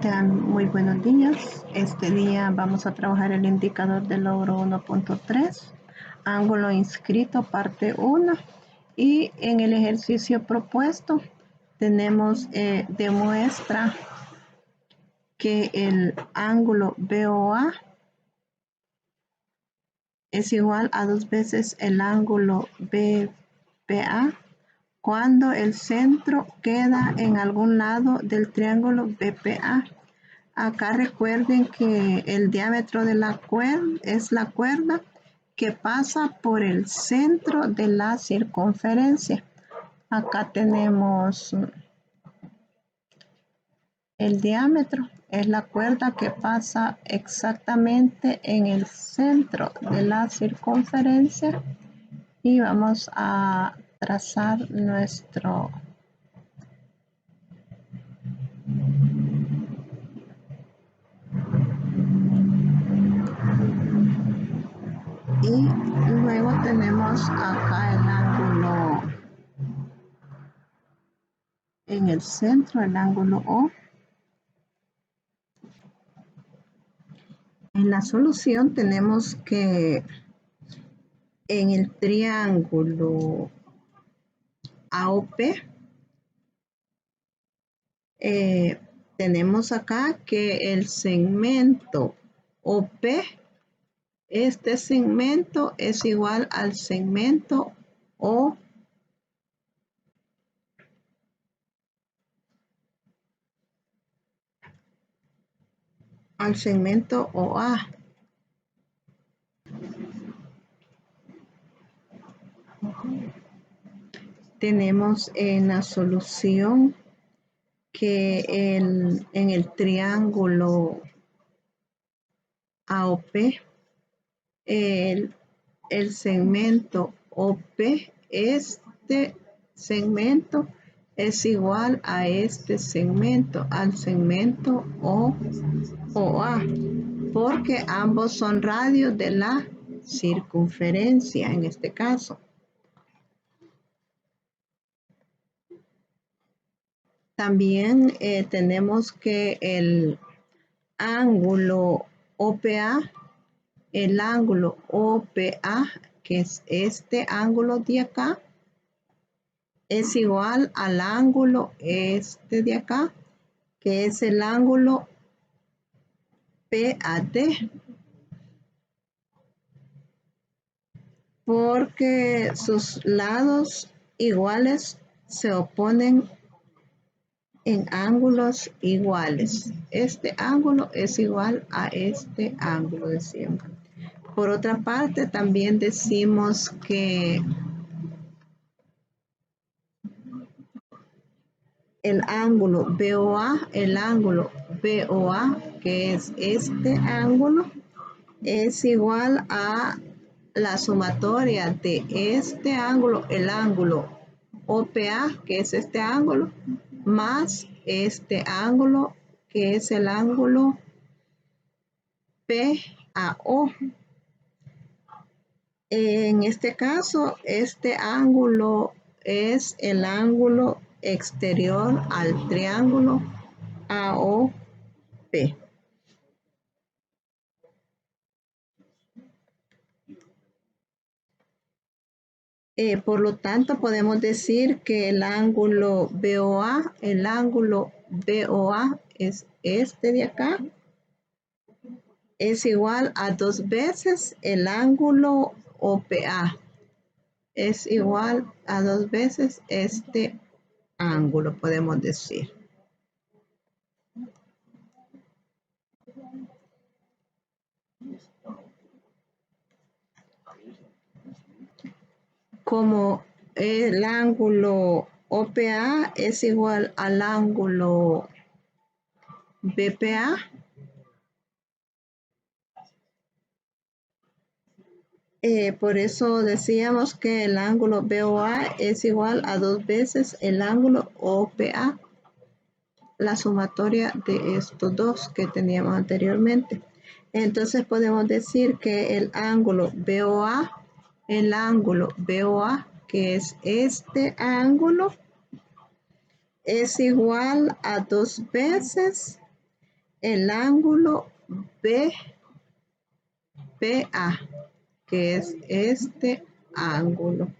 Tengan muy buenos días. Este día vamos a trabajar el indicador de logro 1.3, ángulo inscrito, parte 1. Y en el ejercicio propuesto tenemos demuestra que el ángulo BOA es igual a 2 veces el ángulo BPA cuando el centro queda en algún lado del triángulo BPA. Acá recuerden que el diámetro de la cuerda es la cuerda que pasa por el centro de la circunferencia. Acá tenemos el diámetro, es la cuerda que pasa exactamente en el centro de la circunferencia y vamos a trazar nuestro y luego tenemos acá el ángulo en el centro, el ángulo O. En la solución tenemos que en el triángulo AOP tenemos acá que el segmento OP, este segmento es igual al segmento O OA. Tenemos en la solución que en el triángulo AOP el segmento OP, este segmento es igual a este segmento, al segmento OA, porque ambos son radios de la circunferencia en este caso. También tenemos que el ángulo OPA, que es este ángulo de acá, es igual al ángulo este de acá, que es el ángulo PAD, porque sus lados iguales se oponen en ángulos iguales. Este ángulo es igual a este ángulo, decimos. Por otra parte, también decimos que el ángulo BOA, que es este ángulo, es igual a la sumatoria de este ángulo, el ángulo OPA, que es este ángulo, más este ángulo, que es el ángulo PAO. En este caso, este ángulo es el ángulo exterior al triángulo AOP. Por lo tanto, podemos decir que el ángulo BOA es este de acá, es igual a 2 veces el ángulo OPA. Es igual a 2 veces este ángulo, podemos decir. Como el ángulo OPA es igual al ángulo BPA, por eso decíamos que el ángulo BOA es igual a 2 veces el ángulo OPA, la sumatoria de estos dos que teníamos anteriormente. Entonces podemos decir que el ángulo BOA, que es este ángulo, es igual a 2 veces el ángulo BPA, que es este ángulo.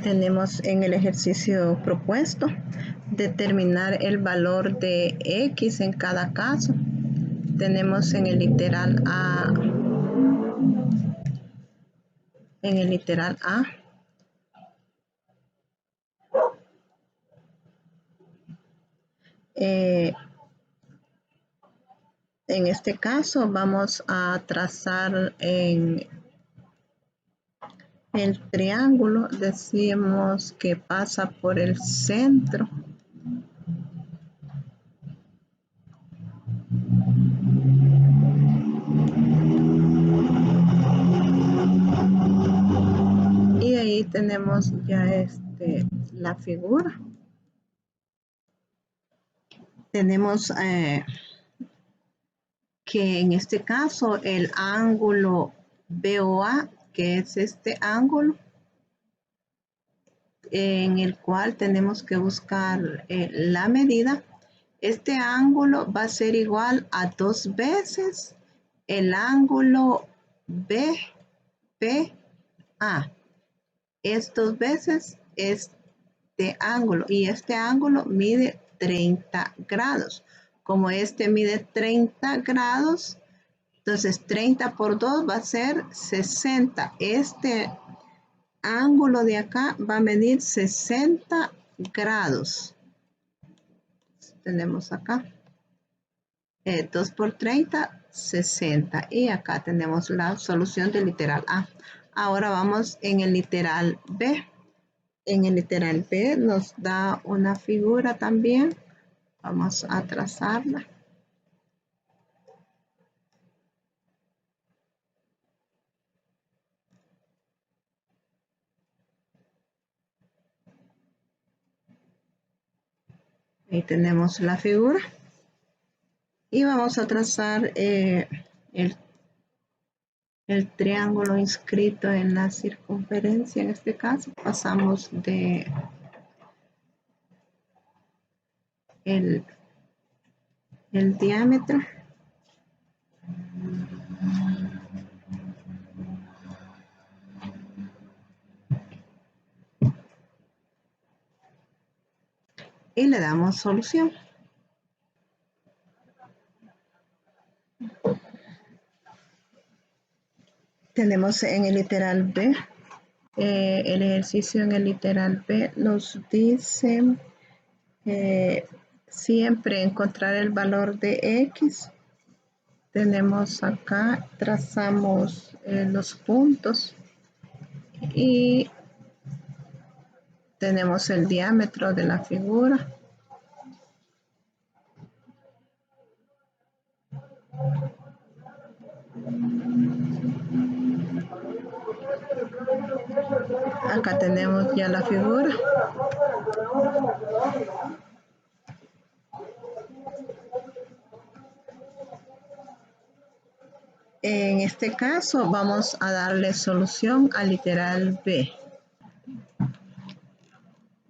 Tenemos en el ejercicio propuesto determinar el valor de X en cada caso. Tenemos en el literal A, en este caso vamos a trazar en el triángulo, decimos que pasa por el centro. Y ahí tenemos ya la figura. Tenemos que en este caso el ángulo BOA, que es este ángulo, en el cual tenemos que buscar la medida. Este ángulo va a ser igual a 2 veces el ángulo BPA. Es 2 veces este ángulo, y este ángulo mide 30 grados. Como este mide 30 grados, entonces 30 por 2 va a ser 60. Este ángulo de acá va a medir 60 grados. Tenemos acá 2 por 30, 60. Y acá tenemos la solución del literal A. Ahora vamos en el literal B. En el literal B nos da una figura también. Vamos a trazarla. Ahí tenemos la figura. Y vamos a trazar el triángulo inscrito en la circunferencia. En este caso pasamos de el diámetro y le damos solución. Tenemos en el literal B, el ejercicio en el literal B nos dice siempre encontrar el valor de X. Tenemos acá, trazamos los puntos y tenemos el diámetro de la figura. Acá tenemos ya la figura. En este caso vamos a darle solución al literal B.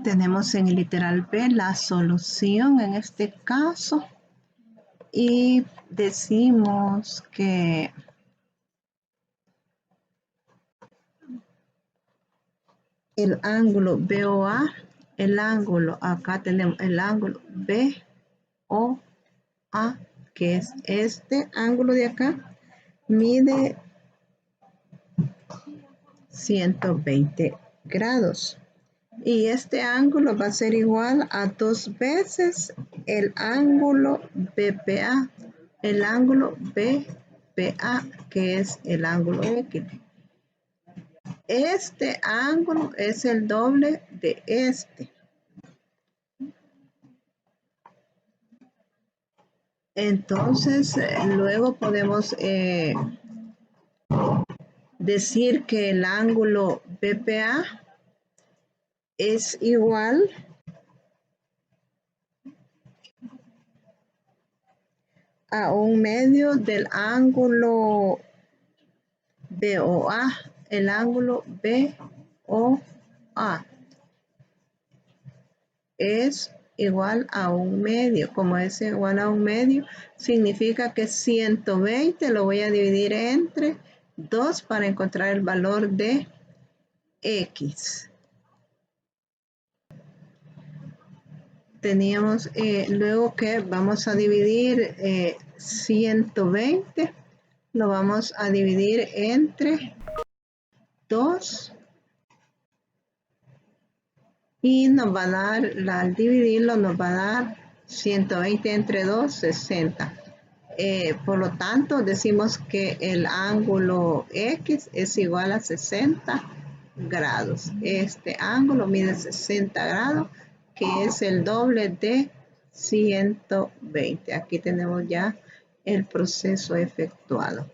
Tenemos en el literal B la solución en este caso y decimos que el ángulo BOA, acá tenemos el ángulo BOA, que es este ángulo de acá, mide 120 grados. Y este ángulo va a ser igual a 2 veces el ángulo BPA, el ángulo BPA, que es el ángulo X. Este ángulo es el doble de este. Entonces, luego podemos decir que el ángulo BPA es igual a un medio del ángulo BOA, el ángulo BOA es igual a 1/2. Como es igual a 1/2, significa que 120 lo voy a dividir entre 2 para encontrar el valor de X. Teníamos luego que vamos a dividir 120, lo vamos a dividir entre 2 y nos va a dar, al dividirlo nos va a dar 120 entre 2, 60. Por lo tanto, decimos que el ángulo X es igual a 60 grados. Este ángulo mide 60 grados, que es el doble de 120. Aquí tenemos ya el proceso efectuado.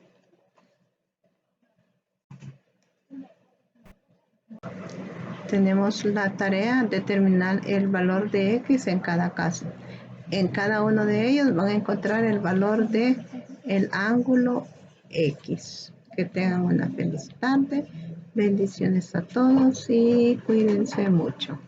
Tenemos la tarea de determinar el valor de X en cada caso. En cada uno de ellos van a encontrar el valor de el ángulo X. Que tengan una feliz tarde. Bendiciones a todos y cuídense mucho.